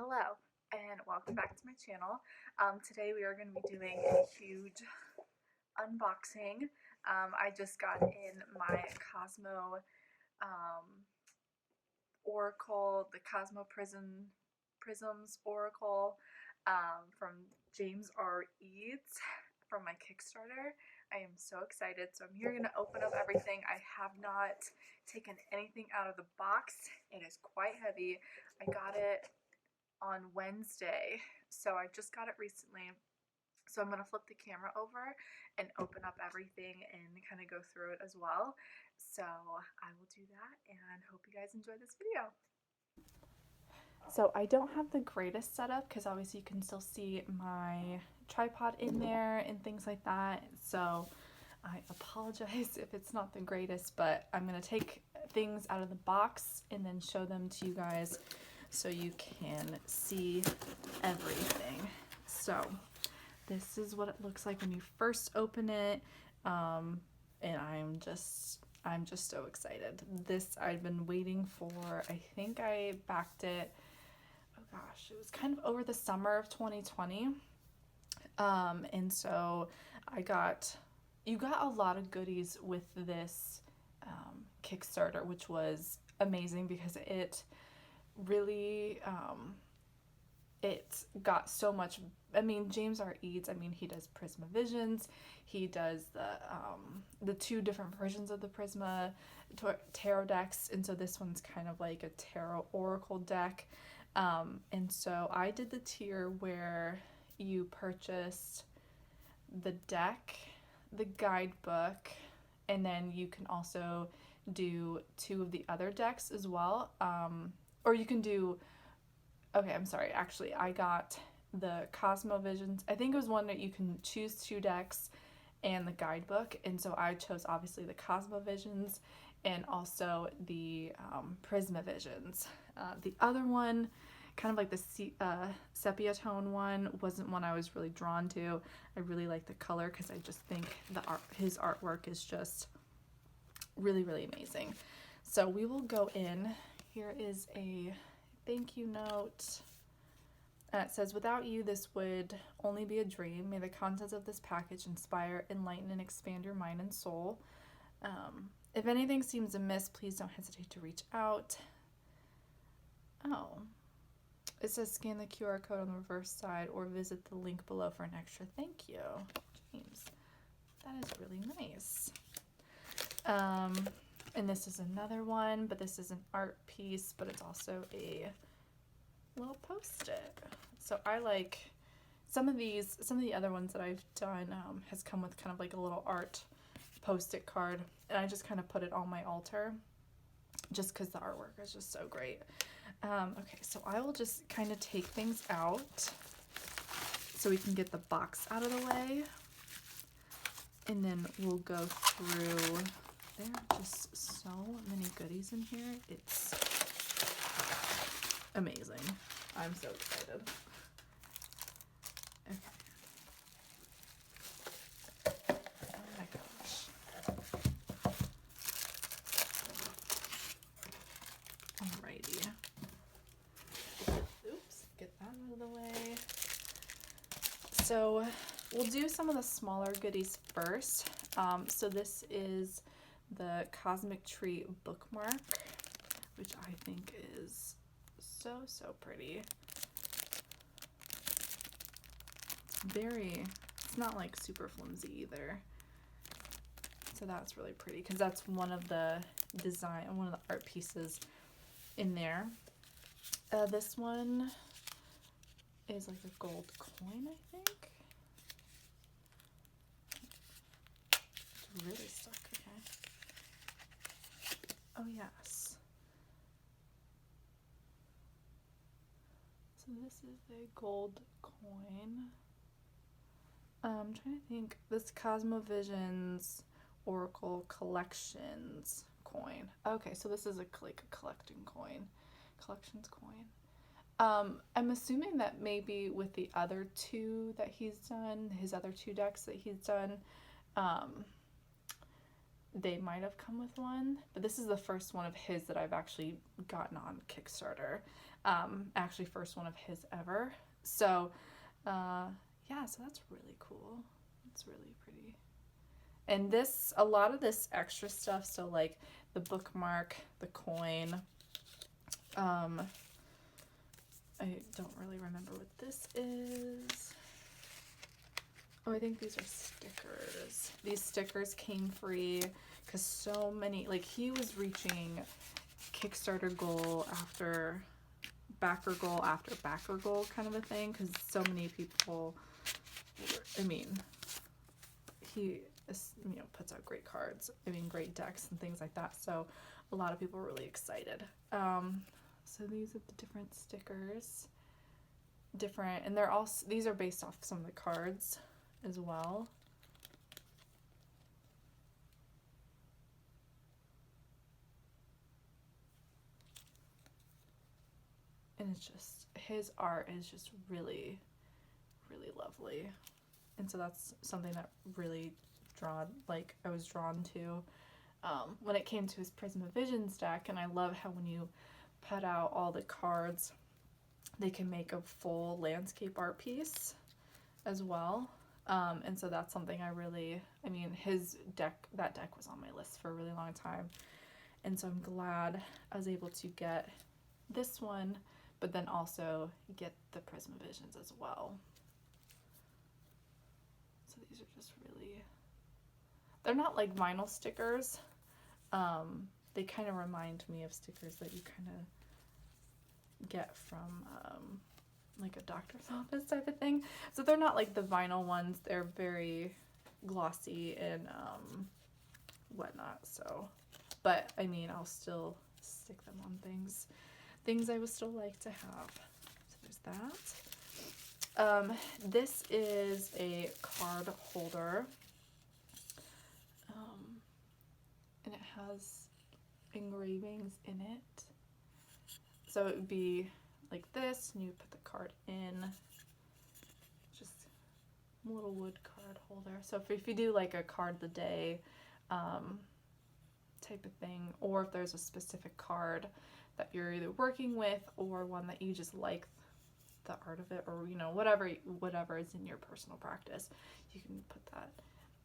Hello and welcome back to my channel. Today we are going to be doing a huge unboxing. I just got in my Cosmo Oracle, the Cosmo Prisms Oracle from James R. Eads from my Kickstarter. I am so excited. So I'm here going to open up everything. I have not taken anything out of the box. It is quite heavy. I got it on Wednesday, so I just got it recently. So I'm going to flip the camera over and open up everything and kind of go through it as well. So I will do that and hope you guys enjoy this video. So I don't have the greatest setup because obviously you can still see my tripod in there and things like that. So I apologize if it's not the greatest, but I'm going to take things out of the box and then show them to you guys so you can see everything. So this is what it looks like when you first open it, and I'm just so excited. This I've been waiting for. I think I backed it, oh gosh, it was kind of over the summer of 2020, and so you got a lot of goodies with this Kickstarter, which was amazing because it really it got so much. I mean, James R. Eads, I mean, he does Prisma Visions, he does the two different versions of the Prisma tarot decks, and so this one's kind of like a tarot oracle deck, and so I did the tier where you purchased the deck, the guidebook, and then you can also do two of the other decks as well. Or you can do, okay, I'm sorry, actually, I got the Cosmo Visions. I think it was one that you can choose two decks and the guidebook, and so I chose obviously the Cosmo Visions and also the Prisma Visions. The other one, kind of like the sepia tone one, wasn't one I was really drawn to. I really like the color because I just think his artwork is just really, really amazing. So we will go in. Here is a thank you note. It says, "Without you, this would only be a dream. May the contents of this package inspire, enlighten, and expand your mind and soul. If anything seems amiss, please don't hesitate to reach out." Oh. It says, "Scan the QR code on the reverse side or visit the link below for an extra thank you." James, that is really nice. And this is another one, but this is an art piece, but it's also a little post-it. So I like some of the other ones that I've done has come with kind of like a little art post-it card, and I just kind of put it on my altar just because the artwork is just so great. Okay, so I will just kind of take things out so we can get the box out of the way, and then we'll go through. There are just so many goodies in here. It's amazing. I'm so excited. Okay. Oh my gosh. Alrighty. Oops, get that out of the way. So we'll do some of the smaller goodies first. So this is the Cosmic Tree bookmark, which I think is so pretty. It's not like super flimsy either, so that's really pretty because that's one of the art pieces in there. This one is like a gold coin, I think. It's really stuck. Okay. Oh yes. So this is a gold coin. I'm trying to think. This Cosmo Visions Oracle Collections coin. Okay, so this is like a collections coin. I'm assuming that maybe with the other two that he's done, his other two decks that he's done, they might have come with one, but this is the first one of his that I've actually gotten on Kickstarter. Actually first one of his ever. So yeah, so that's really cool. It's really pretty. And this, a lot of this extra stuff, so like the bookmark, the coin, I don't really remember what this is. Oh, I think these are stickers. These stickers came free because so many, like he was reaching Kickstarter goal after backer goal after backer goal kind of a thing, because so many people, I mean, he, you know, puts out great cards, I mean, great decks and things like that, so a lot of people are really excited. So these are the different stickers, different, and they're all, these are based off some of the cards as well. And it's just, his art is just really, really lovely. And so that's something that really I was drawn to when it came to his Prisma Visions deck. And I love how when you put out all the cards, they can make a full landscape art piece as well. And so that's something I mean, his deck, that deck was on my list for a really long time. And so I'm glad I was able to get this one, but then also get the Prisma Visions as well. So these are just really, they're not like vinyl stickers. They kind of remind me of stickers that you kind of get from like a doctor's office type of thing. So they're not like the vinyl ones. They're very glossy and whatnot. So, but I mean, I'll still stick them on things I would still like to have. So there's that. This is a card holder, and it has engravings in it. So it would be like this, and you put the card in, just a little wood card holder. So if you do like a card of the day type of thing, or if there's a specific card that you're either working with or one that you just like the art of it, or you know, whatever is in your personal practice, you can put that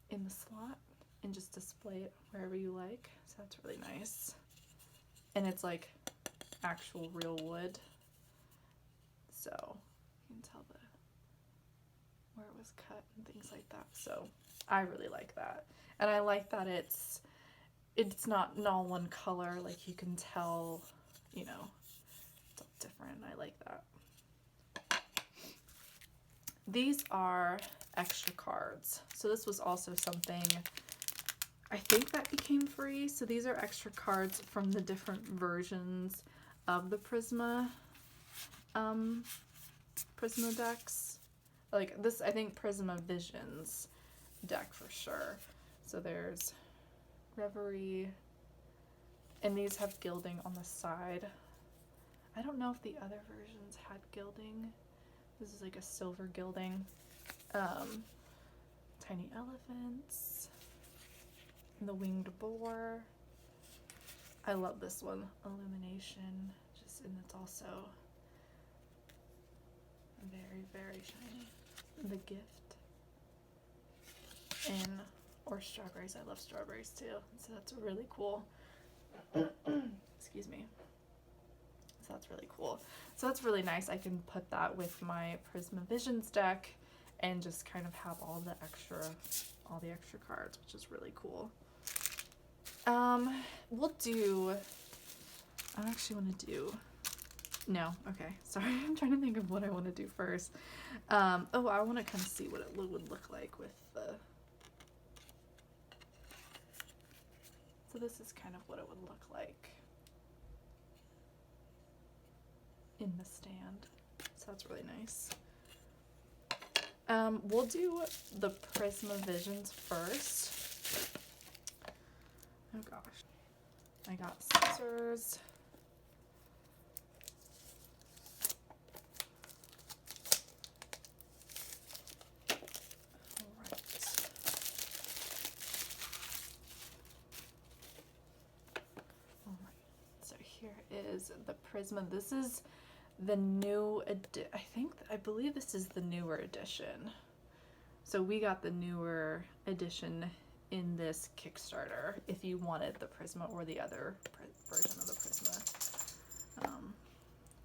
in the slot and just display it wherever you like. So that's really nice. And it's like actual real wood, so you can tell where it was cut and things like that. So I really like that. And I like that it's not all one color, like you can tell, you know, it's all different. I like that. These are extra cards. So this was also something I think that became free. So these are extra cards from the different versions of the Prisma decks. Like this, I think Prisma Visions deck for sure. So there's Reverie, and these have gilding on the side. I don't know if the other versions had gilding. This is like a silver gilding. Tiny elephants, the winged boar. I love this one, illumination, and it's also very, very shiny. The gift, or strawberries. I love strawberries too, so that's really cool. Excuse me. So that's really cool. So that's really nice. I can put that with my Prisma Visions deck and just kind of have all the extra cards, which is really cool. We'll do, I actually want to do, no, okay, sorry, I'm trying to think of what I want to do first. Oh, I want to kind of see what it would look like with the, so this is kind of what it would look like in the stand. So that's really nice. We'll do the Prisma Visions first. Oh gosh. I got scissors. Alright. Alright. So here is the Prisma. This is the new I believe this is the newer edition. So we got the newer edition in this Kickstarter if you wanted the Prisma or the other version of the Prisma.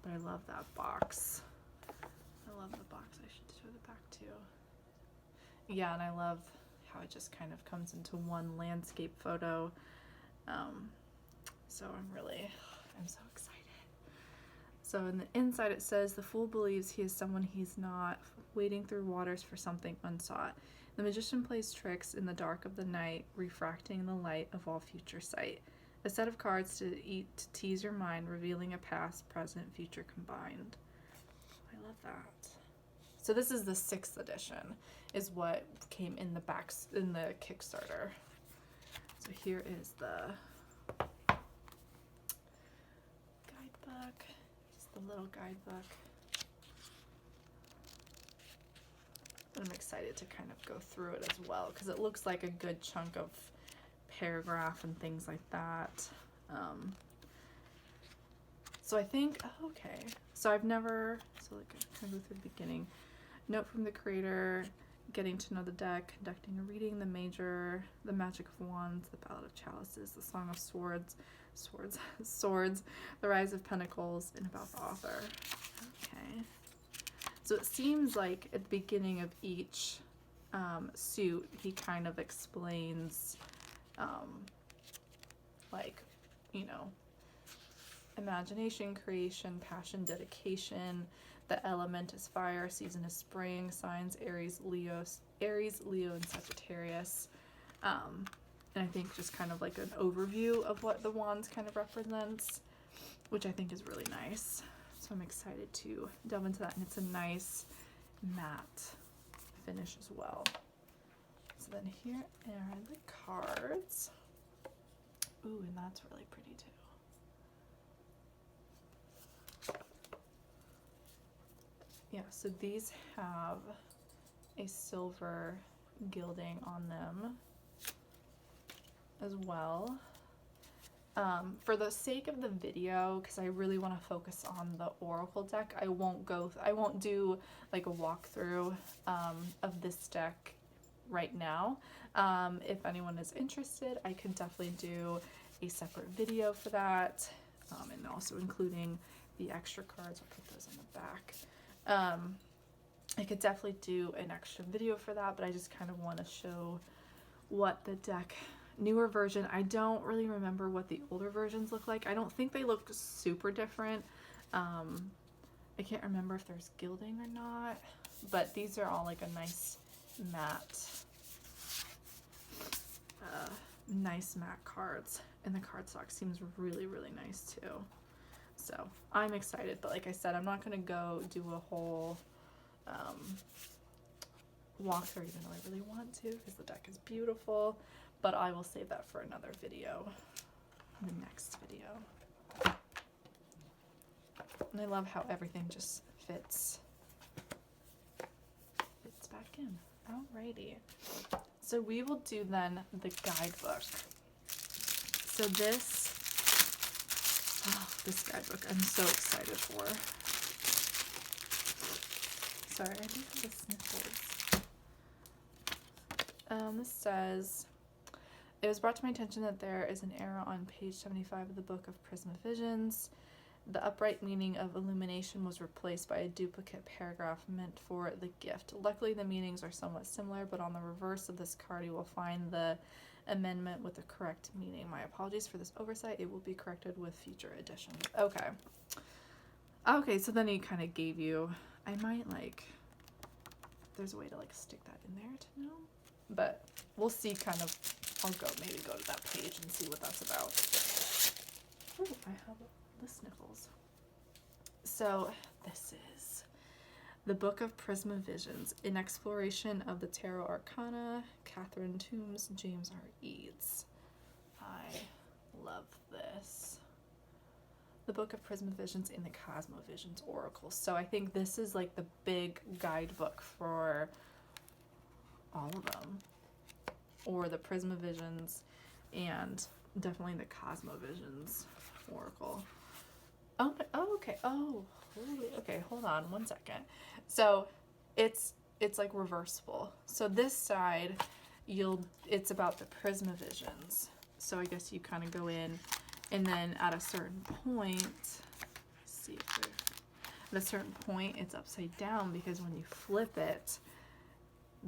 But I love that box. I love the box. I should show the back too. Yeah, and I love how it just kind of comes into one landscape photo. So I'm so excited. So in the inside it says, the fool believes he is someone he's not, wading through waters for something unsought. The magician plays tricks in the dark of the night, refracting the light of all future sight. A set of cards to tease your mind, revealing a past, present, future combined. I love that. So this is the 6th edition, is what came in the Kickstarter. So here is the guidebook, just the little guidebook. I'm excited to kind of go through it as well, because it looks like a good chunk of paragraph and things like that. So I think, okay, so I've never, so like I kind of go through the beginning. Note from the creator, getting to know the deck, conducting a reading, the major, the magic of wands, the ballad of chalices, the song of swords, the rise of pentacles, and about the author. Okay. So it seems like at the beginning of each suit, he kind of explains, like, you know, imagination, creation, passion, dedication. The element is fire, season is spring, signs Aries, Leo, and Sagittarius. And I think just kind of like an overview of what the wands kind of represents, which I think is really nice. So I'm excited to delve into that, and it's a nice matte finish as well. So then here are the cards. Ooh, and that's really pretty too. Yeah, so these have a silver gilding on them as well. For the sake of the video, because I really want to focus on the Oracle deck, I won't do like a walkthrough of this deck right now. If anyone is interested, I could definitely do a separate video for that, and also including the extra cards. I'll put those on the back. I could definitely do an extra video for that, but I just kind of want to show what the deck, newer version. I don't really remember what the older versions look like. I don't think they look super different. I can't remember if there's gilding or not, but these are all like a nice matte cards, and the cardstock seems really, really nice too. So I'm excited, but like I said, I'm not going to go do a whole walkthrough, even though I really want to, because the deck is beautiful, but I will save that for another video, the next video. And I love how everything just fits back in. Alrighty. So we will do then the guidebook. So this guidebook I'm so excited for. Sorry, I do have the sniffles. This says, it was brought to my attention that there is an error on page 75 of the book of Prisma Visions. The upright meaning of illumination was replaced by a duplicate paragraph meant for the gift. Luckily, the meanings are somewhat similar, but on the reverse of this card, you will find the amendment with the correct meaning. My apologies for this oversight. It will be corrected with future editions. Okay. Okay, so then he kind of gave you, I might like, there's a way to like stick that in there to know, but we'll see kind of, I'll maybe go to that page and see what that's about. Oh, I have the sniffles. So this is the Book of Prisma Visions, an exploration of the Tarot Arcana, Catherine Toombs, James R. Eads. I love this. The Book of Prisma Visions in the Cosma Visions Oracle. So I think this is like the big guidebook for all of them, or the Prisma Visions, and definitely the Cosma Visions Oracle. Oh, but, oh, okay. Oh, okay, hold on one second. So it's like reversible. So this side, it's about the Prismavisions. So I guess you kind of go in, and then at a certain point, at a certain point it's upside down, because when you flip it,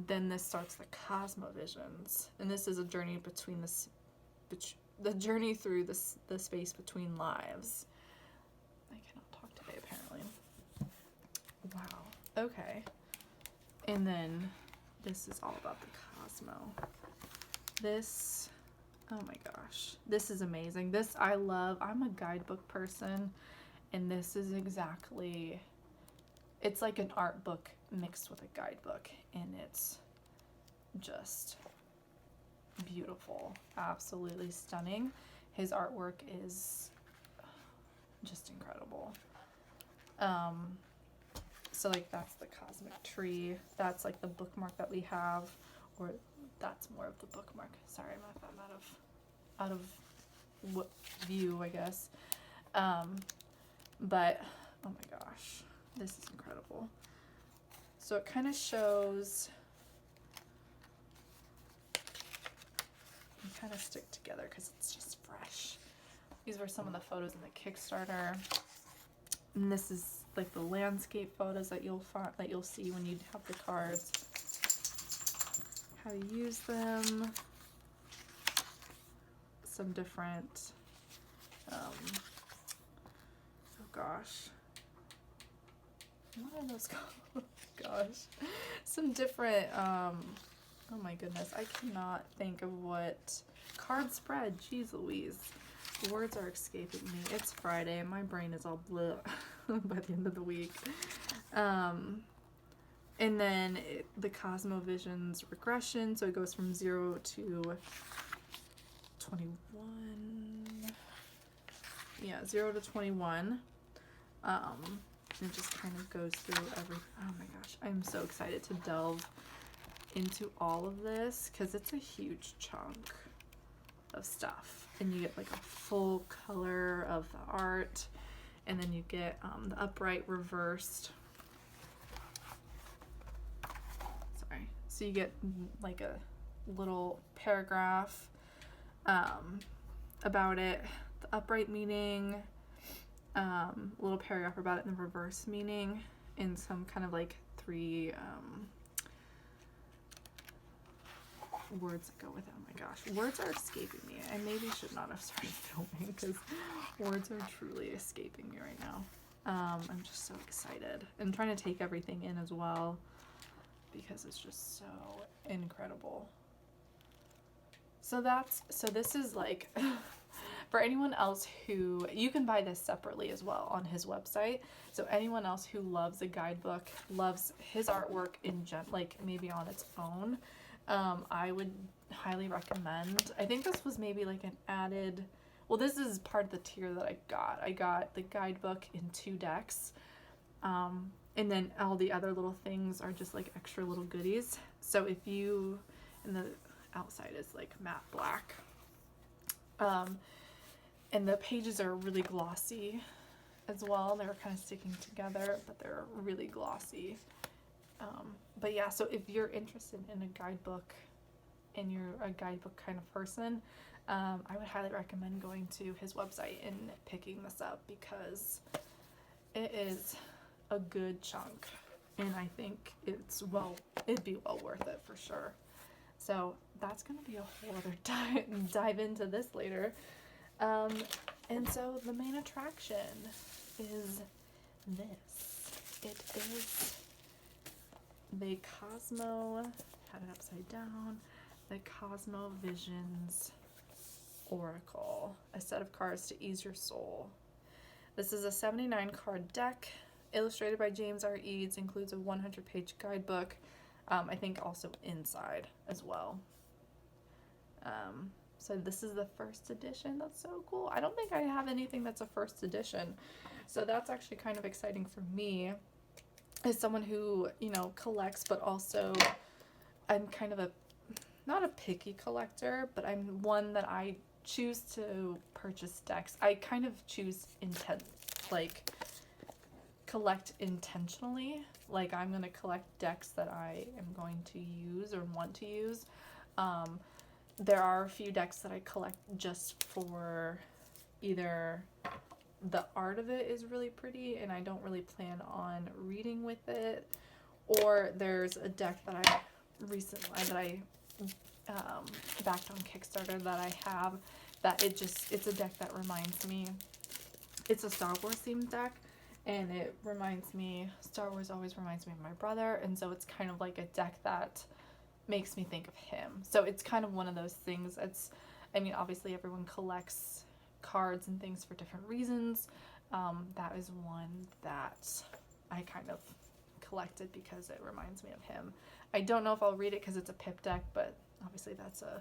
then this starts the Cosmovisions, and this is a journey between the journey through the space between lives. I cannot talk today, apparently. Wow. Okay. And then this is all about the Cosmo. This, oh my gosh, this is amazing. This I love. I'm a guidebook person, and this is exactly, it's like an art book mixed with a guidebook, and it's just beautiful, absolutely stunning. His artwork is just incredible. So like that's the cosmic tree. That's like the bookmark that we have, or that's more of the bookmark. Sorry, I'm out of view, I guess. But oh my gosh, this is incredible. So it kind of shows, you kind of stick together because it's just fresh. These were some of the photos in the Kickstarter, and this is like the landscape photos that you'll see when you have the cards. How to use them. Some different, oh gosh, what are those called? Gosh, some different, oh my goodness, I cannot think of what, card spread, jeez Louise, words are escaping me. It's Friday and my brain is all bleh by the end of the week. And then the Cosmovisions regression, so it goes from 0 to 21, yeah, 0 to 21. It just kind of goes through everything. Oh my gosh, I'm so excited to delve into all of this, because it's a huge chunk of stuff, and you get like a full color of the art, and then you get the upright reversed. Sorry. So you get like a little paragraph about it, the upright meaning, a little paragraph about it in the reverse meaning, and some kind of like 3 words that go with it. Oh my gosh, words are escaping me. I maybe should not have started filming, because words are truly escaping me right now. I'm just so excited and trying to take everything in as well, because it's just so incredible. So this is like for anyone else who, you can buy this separately as well on his website. So anyone else who loves a guidebook, loves his artwork like maybe on its own, I would highly recommend. I think this was maybe like an added, well, this is part of the tier that I got. I got the guidebook in 2 decks, and then all the other little things are just like extra little goodies. So if you, and the outside is like matte black, and the pages are really glossy as well. They were kind of sticking together, but they're really glossy. But yeah, so if you're interested in a guidebook and you're a guidebook kind of person, I would highly recommend going to his website and picking this up, because it is a good chunk, and I think it'd be well worth it for sure. So that's going to be a whole other dive into this later. And so the main attraction is this. It is the Cosmo, had it upside down, the Cosmovisions Oracle, a set of cards to ease your soul. This is a 79 card deck, illustrated by James R. Eads, includes a 100-page guidebook, I think also inside as well. So this is the first edition. That's so cool. I don't think I have anything that's a first edition, so that's actually kind of exciting for me as someone who, you know, collects, but also I'm kind of not a picky collector, but I'm one that I choose to purchase decks. I kind of choose intent, like collect intentionally. Like, I'm going to collect decks that I am going to use or want to use. There are a few decks that I collect just for either the art of it is really pretty and I don't really plan on reading with it, or there's a deck that I recently backed on Kickstarter that I have that it's a deck that reminds me, it's a Star Wars themed deck, and it reminds me, Star Wars always reminds me of my brother, and so it's kind of like a deck that makes me think of him. So it's kind of one of those things. I mean, obviously everyone collects cards and things for different reasons. That is one that I kind of collected because it reminds me of him. I don't know if I'll read it because it's a pip deck, but obviously that's a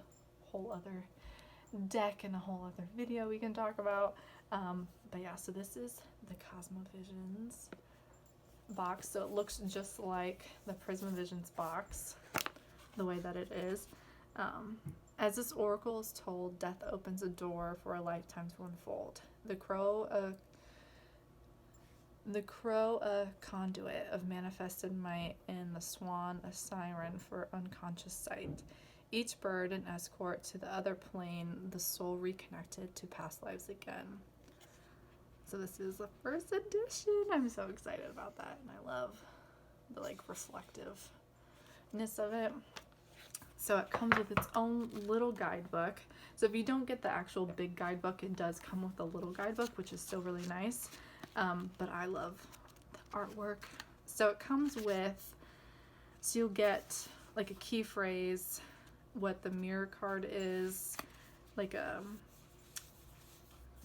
whole other deck and a whole other video we can talk about. But yeah, so this is the Cosma Visions box. So it looks just like the Prisma Visions box, the way that it is. As this oracle is told, death opens a door for a lifetime to unfold. The crow, a conduit of manifested might, and the swan, a siren for unconscious sight. Each bird an escort to the other plane, the soul reconnected to past lives again. So this is the first edition. I'm so excited about that, and I love the like reflectiveness of it. So it comes with its own little guidebook. So if you don't get the actual big guidebook, it does come with a little guidebook, which is still really nice. But I love the artwork. So it comes with, so you'll get like a key phrase, what the mirror card is, like a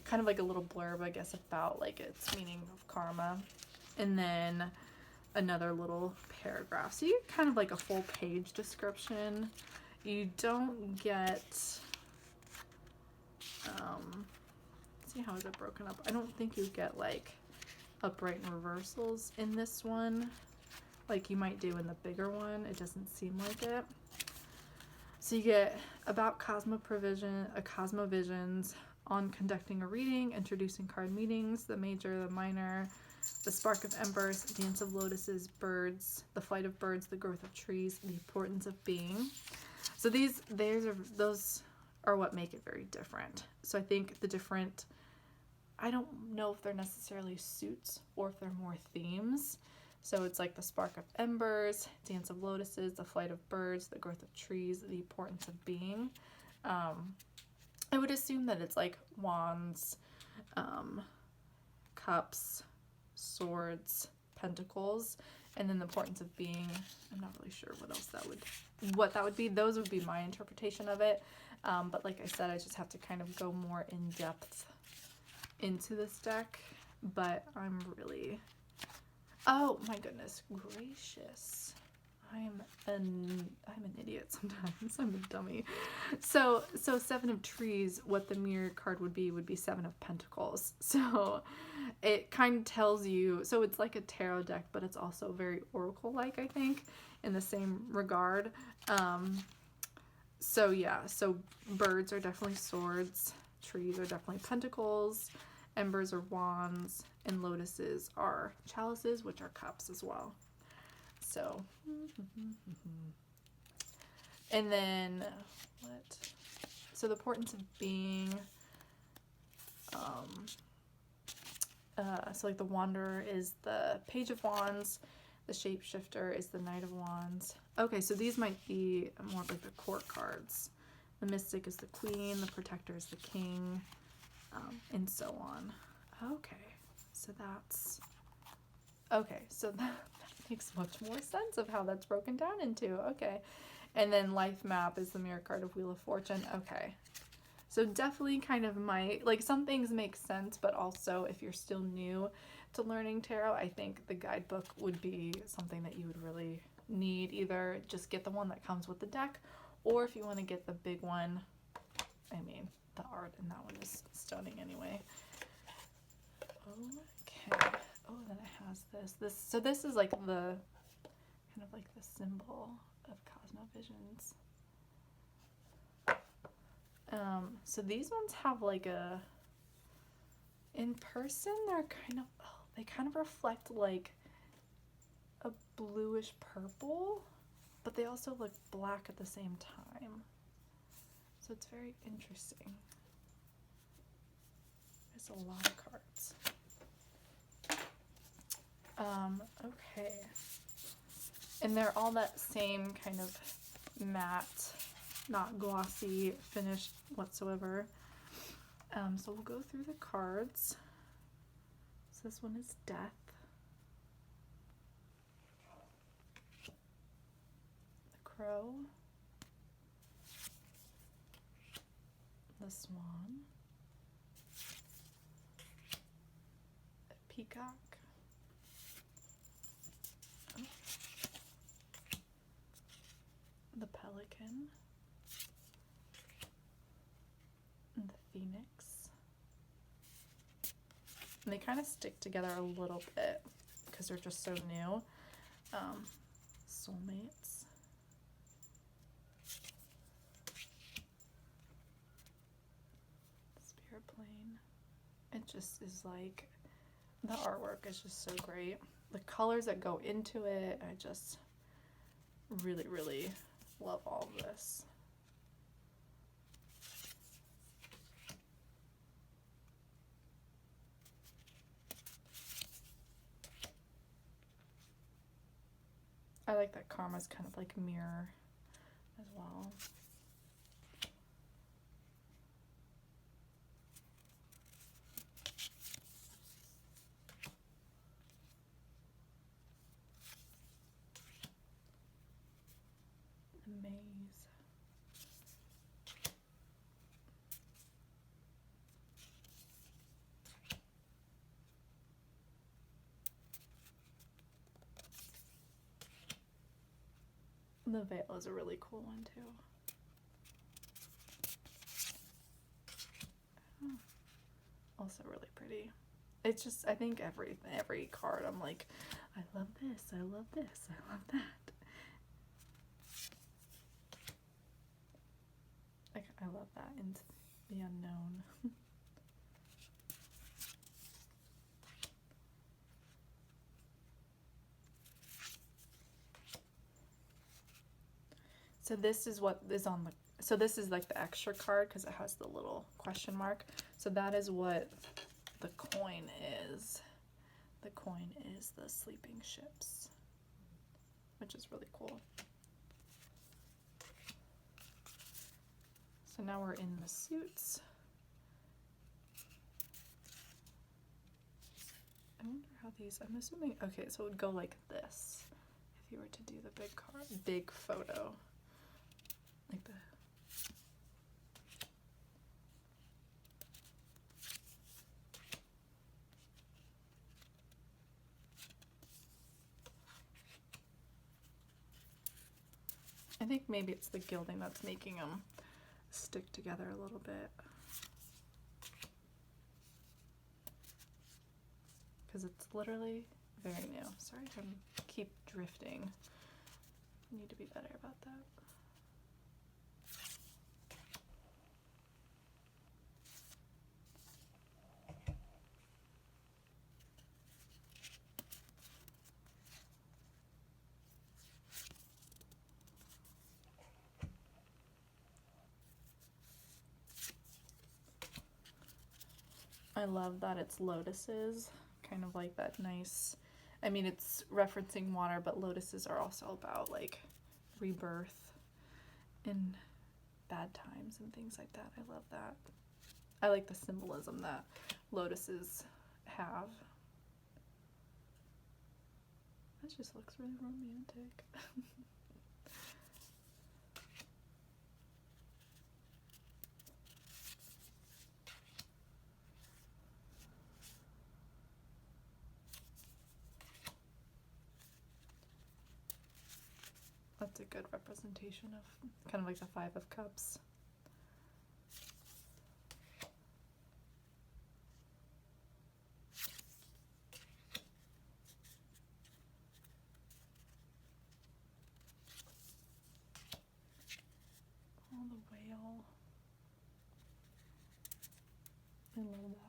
kind of like a little blurb, I guess, about like its meaning of karma, and then another little paragraph. So you get kind of like a full page description. You don't get, see how is it broken up? I don't think you get like upright and reversals in this one like you might do in the bigger one. It doesn't seem like it. So you get about Cosma Visions, on conducting a reading, introducing card meetings, the major, the minor, the spark of embers, dance of lotuses, birds, the flight of birds, the growth of trees, the importance of being. So those are what make it very different. So I think the different, I don't know if they're necessarily suits or if they're more themes. So it's like the spark of embers, dance of lotuses, the flight of birds, the growth of trees, the importance of being. I would assume that it's like wands, cups, swords, pentacles, and then the importance of being. I'm not really sure what that would be. Those would be my interpretation of it. But like I said, I just have to kind of go more in depth into this deck. But I'm really, oh my goodness gracious. I'm an idiot sometimes. I'm a dummy. So Seven of Trees, what the mirror card would be Seven of Pentacles. So it kind of tells you, so it's like a tarot deck, but it's also very oracle-like, I think, in the same regard. So yeah, so birds are definitely swords, trees are definitely pentacles, embers are wands, and lotuses are chalices, which are cups as well. So, and then so the importance of being, so like the wanderer is the page of wands, the shapeshifter is the knight of wands. Okay, so these might be more like the court cards. The mystic is the queen, the protector is the king, and so on. Okay, so that's, okay, so that makes much more sense of how that's broken down into. Okay, and then life map is the mirror card of Wheel of Fortune. Okay, so definitely kind of might, like, some things make sense, but also if you're still new to learning tarot, I think the guidebook would be something that you would really need. Either just get the one that comes with the deck, or if you want to get the big one, I mean, the art in that one is stunning anyway. Okay. Oh, then it has this. So this is like the, kind of like the symbol of Cosma Visions. So these ones have like a, in person, they're kind of, oh, they kind of reflect like a bluish purple, but they also look black at the same time. So it's very interesting. There's a lot of cards. Okay. And they're all that same kind of matte, not glossy finish whatsoever. So we'll go through the cards. So this one is Death. The Crow. The Swan. The Peacock. Oh. The Pelican. And the Phoenix. And they kind of stick together a little bit because they're just so new. Soulmates. Spirit Plane. It just is like, the artwork is just so great. The colors that go into it, I just really, really love all of this. I like that Karma's kind of like mirror as well. The Maze. The Veil is a really cool one too. Oh, also really pretty. It's just, I think every card I'm like, I love this, I love this, I love that. I love that into the unknown. So this is what is on the, so this is like the extra card because it has the little question mark. So that is what the coin is. The coin is the sleeping ships, which is really cool. So now we're in the suits. I wonder how these, I'm assuming, okay, so it would go like this if you were to do the big card, big photo. Like the, I think maybe it's the gilding that's making them stick together a little bit. Because it's literally very new. Sorry if I keep drifting. I need to be better about that. I love that it's lotuses, kind of like that nice, I mean it's referencing water, but lotuses are also about like rebirth in bad times and things like that. I love that. I like the symbolism that lotuses have. That just looks really romantic. That's a good representation of kind of like the Five of Cups. Oh, the whale. I love that one.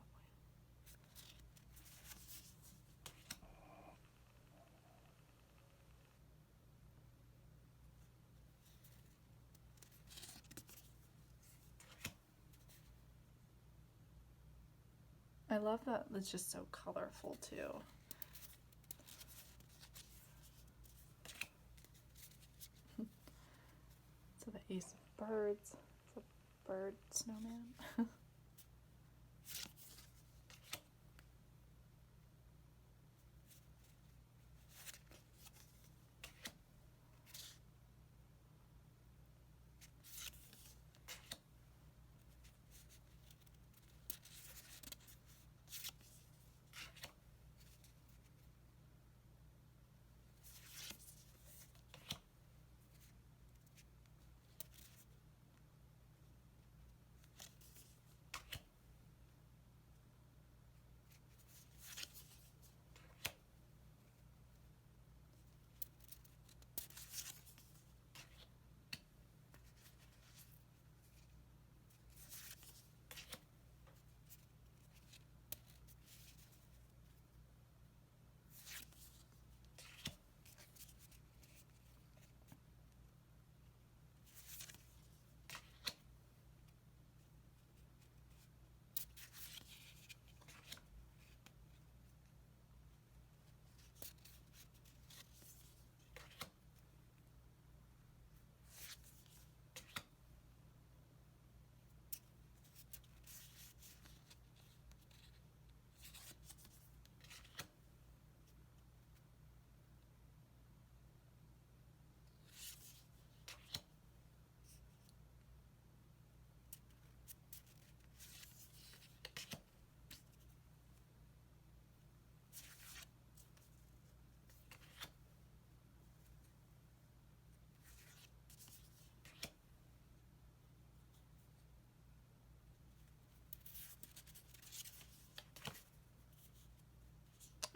I love that it's just so colorful too. So the Ace of Birds, it's a bird snowman.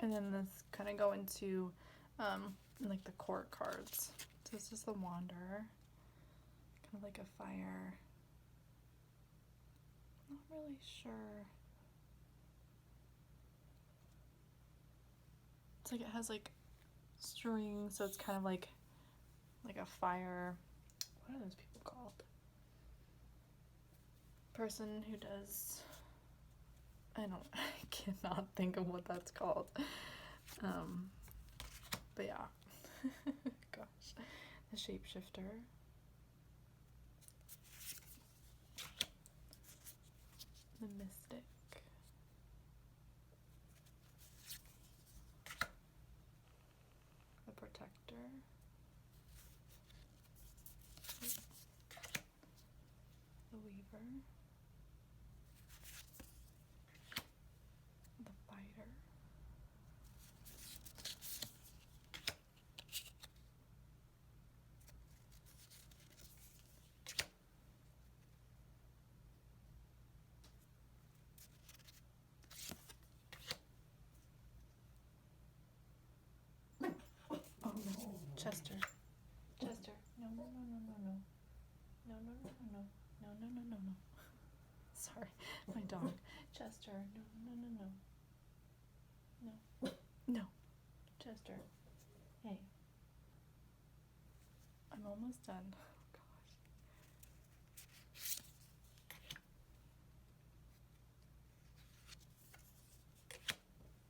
And then this kind of go into like the court cards. So this is the Wanderer, kind of like a fire. Not really sure. It's like it has like strings, so it's kind of like a fire. What are those people called? Person who does. I cannot think of what that's called. But yeah. Gosh. The shapeshifter. The mystic. The protector. The weaver. The fighter. Oh no, Chester. Chester. No, no, no, no, no, no. No, no, no, no, no. No, no, no, no, no. Sorry, my dog. Chester. No, no, no, no. No. No. Chester. Hey. I'm almost done.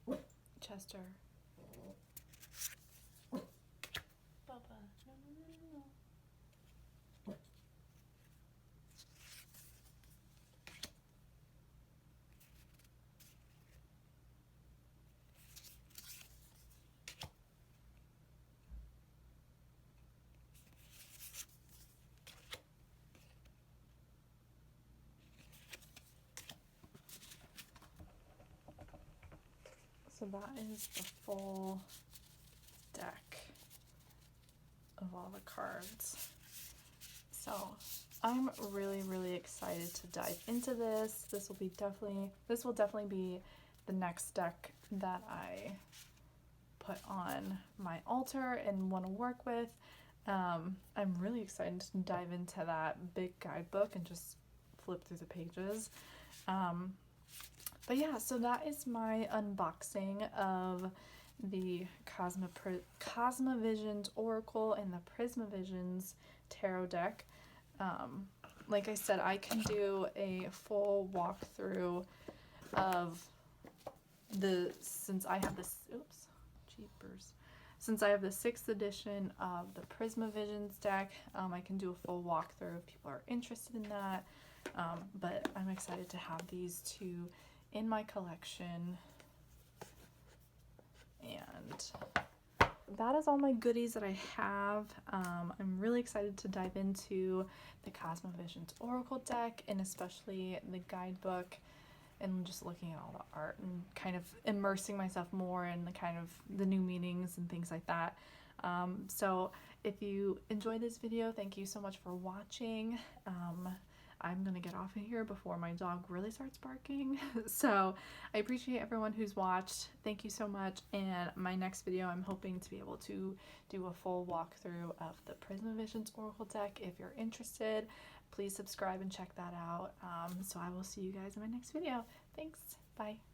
Oh gosh. Chester. Papa. No, no, no, no, no. So that is the full deck of all the cards. So I'm really, really excited to dive into this. This will definitely be the next deck that I put on my altar and want to work with. I'm really excited to dive into that big guidebook and just flip through the pages. But yeah, so that is my unboxing of the Cosma Visions Oracle and the Prisma Visions Tarot deck. Like I said, I can do a full walkthrough of since I have this, oops, jeepers. Since I have the 6th edition of the Prisma Visions deck, I can do a full walkthrough if people are interested in that. But I'm excited to have these two in my collection. And that is all my goodies that I have. I'm really excited to dive into the Cosma Visions Oracle deck, and especially the guidebook, and just looking at all the art and kind of immersing myself more in the kind of the new meanings and things like that. So if you enjoyed this video, thank you so much for watching. I'm gonna get off of here before my dog really starts barking. So I appreciate everyone who's watched. Thank you so much. And my next video, I'm hoping to be able to do a full walkthrough of the Prisma Visions Oracle deck. If you're interested, please subscribe and check that out. So I will see you guys in my next video. Thanks. Bye.